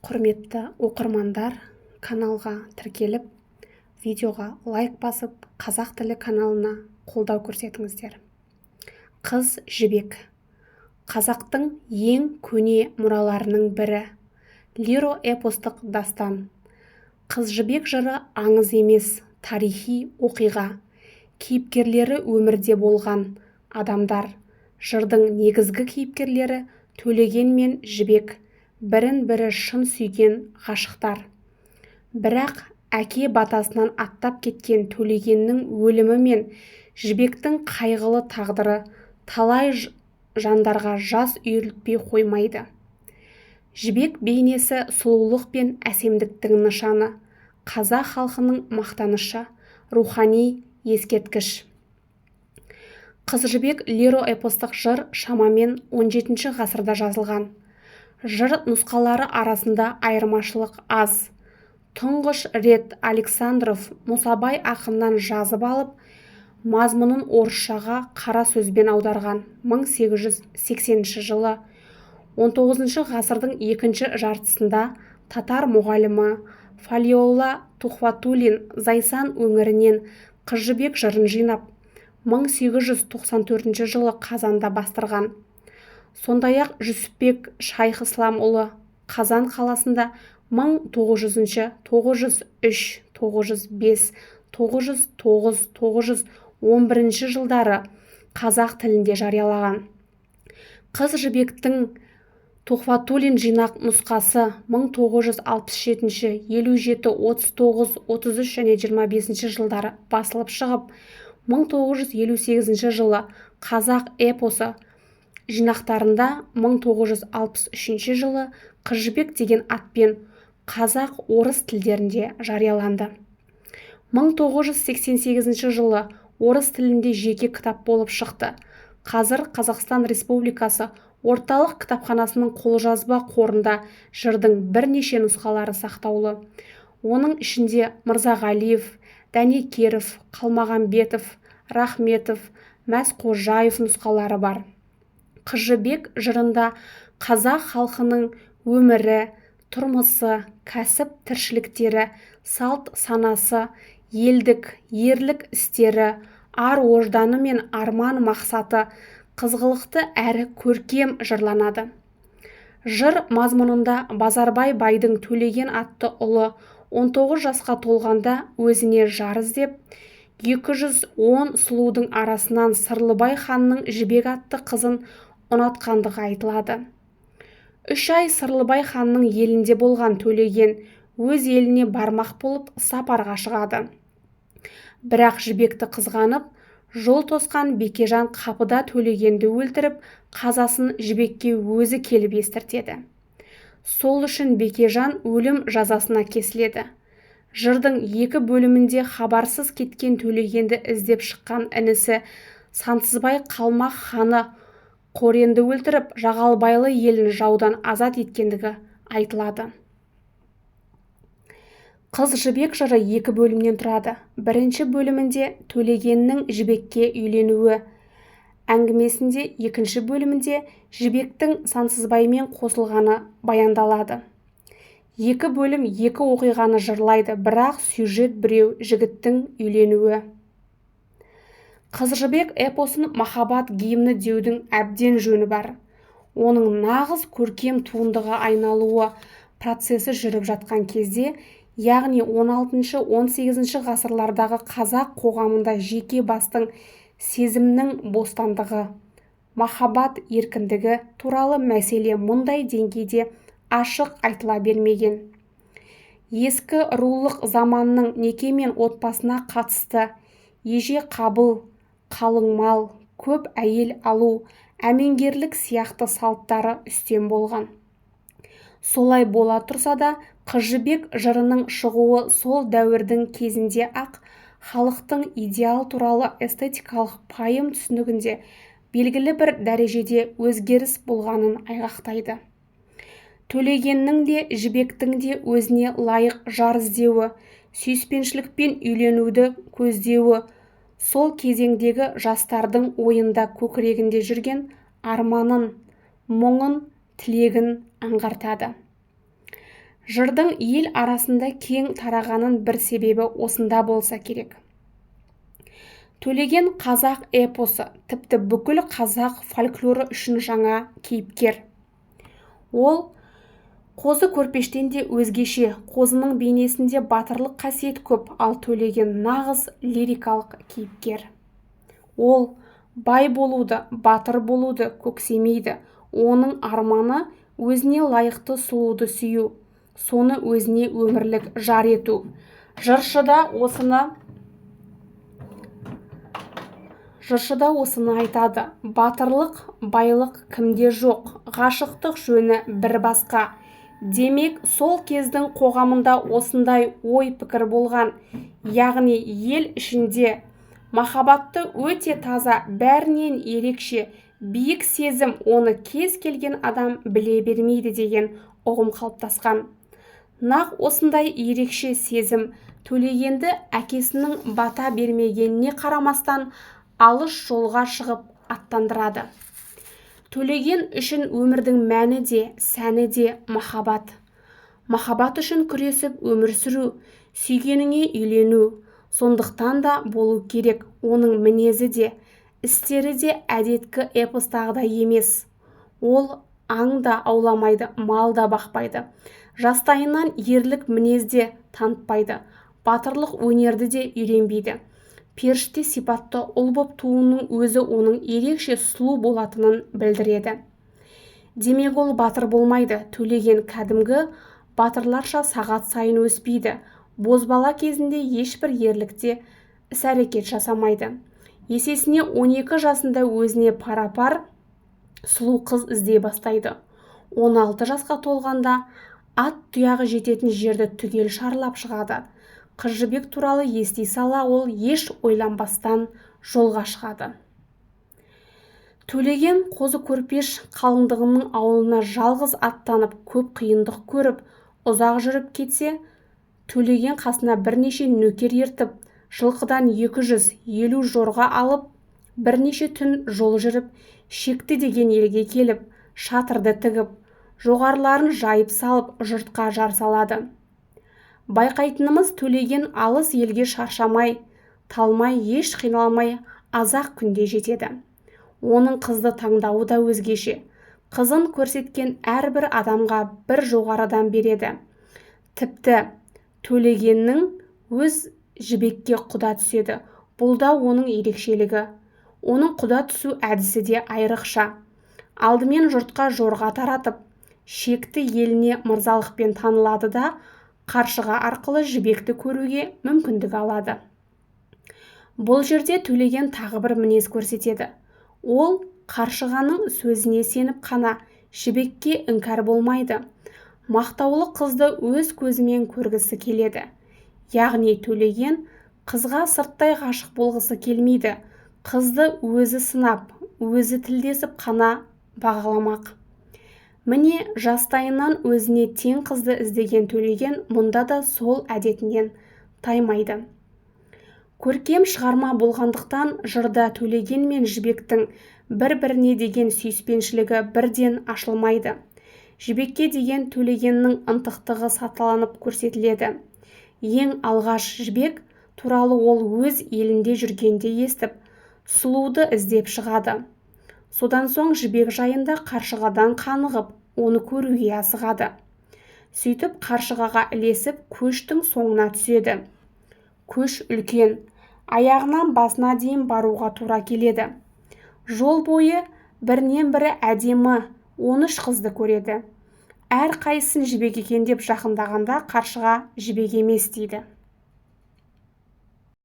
Құрметті оқырмандар, каналға тіркеліп, видеоға лайк басып, қазақ тілі каналына қолдау көрсетіңіздер. Қыз жібек. Қазақтың ең көне мұраларының бірі. Лиро-эпостық дастан. Қыз жібек жыры аңыз емес, тарихи оқиға. Кейіпкерлері өмірде болған адамдар. Жырдың негізгі кейіпкерлері Төлеген мен Жібек. Бірін-бірі шын сүйген ғашықтар. Бірақ әке батасынан аттап кеткен Төлегеннің өлімі мен Жібектің қайғылы тағдыры талай жандарға жас үйірілтпей қоймайды. Жібек бейнесі сұлулық пен әсемдіктің нышаны, қазақ халқының мақтанышы, рухани ескерткіш. Қыз жібек лиро-эпостық жыр шамамен 17 ғасырда жазылған. Жыр нұсқалары арасында айырмашылық аз. Тұңғыш рет Александров Мұсабай ақыннан жазып алып, мазмұнын орысшаға қара сөзбен аударған 1880 жылы. 19 ғасырдың екінші жартысында татар мұғалімі Фалиолла Тухватуллин Зайсан өңірінен Қыз жібек жырын жинап, 1894 жылы Қазанда бастырған. Сондай-ақ Жүсіпбек Шайхысламұлы Қазан қаласында 1900, 903, 905, 909, 911 жылдары қазақ тілінде жариялаған. Қыз жібектің Тухватуллин жинақ нұсқасы 1967, 57, 39, 33 және 25 жылдары басылып шығып, 1958 жылы қазақ эпосы жинақтарында 1963 жылы Қыз жібек деген атпен қазақ орыс тілдерінде жарияланды. 1988 жылы орыс тілінде жеке кітап болып шықты. Қазір Қазақстан Республикасы орталық кітапханасының қолжазба қорында жырдың бірнеше нұсқалары сақтаулы. Оның ішінде Мырзағалиев, Дәнекеров, Қалмағанбетов, Рахметов, Мәсқожаев нұсқалары бар. Қыз жібек жырында қазақ халқының өмірі, тұрмысы, кәсіп тіршіліктері, салт санасы, елдік, ерлік істері, ар-ожданы мен арман мақсаты қызғылықты әрі көркем жырланады. Жыр мазмұнында Базарбай байдың Төлеген атты ұлы 19 жасқа толғанда өзіне жар іздеп, 210 сұлудың арасынан Сырлыбай ханның Жібек атты қызын ұнатқандығы айтылады. 3 ай Сырлыбай ханның елінде болған Төлеген өз еліне бармақ болып сапарға шығады. Бірақ Жібекті қызғанып, жол тосқан Бекежан қапыда Төлегенді өлтіріп, қазасын Жібекке өзі келіп естіртеді. Сол үшін Бекежан өлім жазасына кесіледі. Жырдың 2 бөлімінде хабарсыз кеткен Төлегенді іздеп шыққан інісі Сансызбай Қалмақ ханы Қоренді өлтіріп, Жағалбайлы елін жаудан азат еткендігі айтылады. Қыз жібек жыры 2 бөлімнен тұрады. Бірінші бөлімінде Төлегеннің Жібекке үйленуі әңгімесінде, екінші бөлімінде Жібектің Сансызбаймен қосылғаны баяндалады. 2 бөлім 2 оқиғаны жырлайды, бірақ сюжет біреу: жігіттің үйленуі. Қыз жібек эпосын махаббат гимні деудің әбден жөні бар. Оның нағыз көркем туындыға айналуы процесі жүріп жатқан кезде, яғни 16-18 ғасырлардағы қазақ қоғамында жеке бастың сезімнің бостандығы, махаббат еркіндігі туралы мәселе мұндай деңгейде ашық айтыла бермеген. Ескі рулық заманның неке мен отбасына қатысты еже қабыл, қалың мал, көп әйел алу, әмеңгерлік сияқты салттары үстем болған. Солай бола тұрса да, Қыз жібек жырының шығуы сол дәуірдің кезінде ақ халықтың идеал туралы эстетикалық пайым түсінігінде белгілі бір дәрежеде өзгеріс болғанын айғақтайды. Төлегеннің де Жібектің де өзіне лайық жар іздеуі, сүйіспеншілікпен үйленуді көздеуі сол кезеңдегі жастардың ойында көкірегінде жүрген арманын, мұңын, тілегін аңғартады. Жырдың ел арасында кең тарағанын бір себебі осында болса керек. Төлеген қазақ эпосы, тіпті бүкіл қазақ фольклоры үшін жаңа кейіпкер. Ол Қозы Көрпештен де өзгеше, қозының бейнесінде батырлық қасиет көп, ал Төлеген нағыз лирикалық кейіпкер. Ол бай болуды, батыр болуды көксемейді. Оның арманы өзіне лайықты сұлуды сүю, соны өзіне өмірлік жар ету. Жыршыда осыны айтады. Батырлық, байлық кімде жоқ, ғашықтық жөні бір басқа. Демек, сол кездің қоғамында осындай ой пікір болған, яғни ел ішінде махаббатты өте таза, бәрінен ерекше, биік сезім, оны кез келген адам біле бермейді деген ұғым қалыптасқан. Нақ осындай ерекше сезім Төлегенді әкесінің бата бермегеніне қарамастан алыс жолға шығып аттандырады. Төлеген үшін өмірдің мәні де, сәні де махаббат. Махаббат үшін күресіп өмір сүру, сүйгеніңе үйлену. Сондықтан да болу керек. Оның мінезі де, істері де әдеткі эпостағыдай емес. Ол аң да ауламайды, мал да бақпайды. Жастайынан ерлік мінезде танытпайды. Батырлық өнерді де үйренбейді. Періште сипатты ұл боп тууының өзі оның ерекше сұлу болатынын білдіреді. Демек ол батыр болмайды. Төлеген кәдімгі батырларша сағат сайын өспейді. Бозбала кезінде ешбір ерлікте іс-әрекет жасамайды. Есесіне 12 жасында өзіне пара-пар сұлу қыз іздей бастайды. 16 жасқа толғанда ат тұяғы жететін жерді түгел шарлап шығады. Қыз Жібек туралы ести сала ол еш ойланбастан жолға шығады. Төлеген Қозы Көрпеш қалыңдығының ауылына жалғыз аттанып, көп қиындық көріп, ұзақ жүріп кетсе, Төлеген қасына бірнеше нөкер ертіп, жылқыдан 250 жорға алып, бірнеше түн жол жүріп, Шекті деген елге келіп, шатырды тігіп, жоғарыларын жайып салып, жұртқа жар салады. Байқайтынымыз Төлеген алыс елге шаршамай, талмай, еш қиналмай, азақ күнде жетеді. Оның қызды таңдауы да өзгеше. Қызын көрсеткен әрбір адамға бір жоғарыдан береді. Тіпті Төлегеннің өз Жібекке құда түседі. Бұл да оның ерекшелігі. Оның құда түсу әдісі де айрықша. Алдымен жұртқа жорға таратып, Шекті еліне мырзалықпен танылады да, Қаршыға арқылы Жібекті көруге мүмкіндік алады. Бұл жерде Төлеген тағы бір мінез көрсетеді. Ол Қаршығаның сөзіне сеніп қана Жібекке іңкәр болмайды. Мақтаулы қызды өз көзімен көргісі келеді. Яғни Төлеген қызға сырттай ғашық болғысы келмейді. Қызды өзі сынап, өзі тілдесіп қана бағаламақ. Міне, жастайынан өзіне тең қызды іздеген Төлеген мұнда да сол әдетінен таймайды. Көркем шығарма болғандықтан жырда Төлеген мен Жібектің бір-біріне деген сүйіспеншілігі бірден ашылмайды. Жібекке деген Төлегеннің ынтықтығы саталанып көрсетіледі. Ең алғаш Жібек туралы ол өз елінде жүргенде естіп, сұлуды іздеп шығады. Содан соң Жібек жайында Қаршығадан қанығып, оны көруге асығады. Сөйтіп Қаршығаға ілесіп, көштің соңына түседі. Көш үлкен, аяғынан басына дейін баруға тура келеді. Жол бойы бірінен бірі әдемі 13 қызды көреді. Әр қайсысын Жібек екен деп жақындағанда Қаршыға Жібек емес дейді.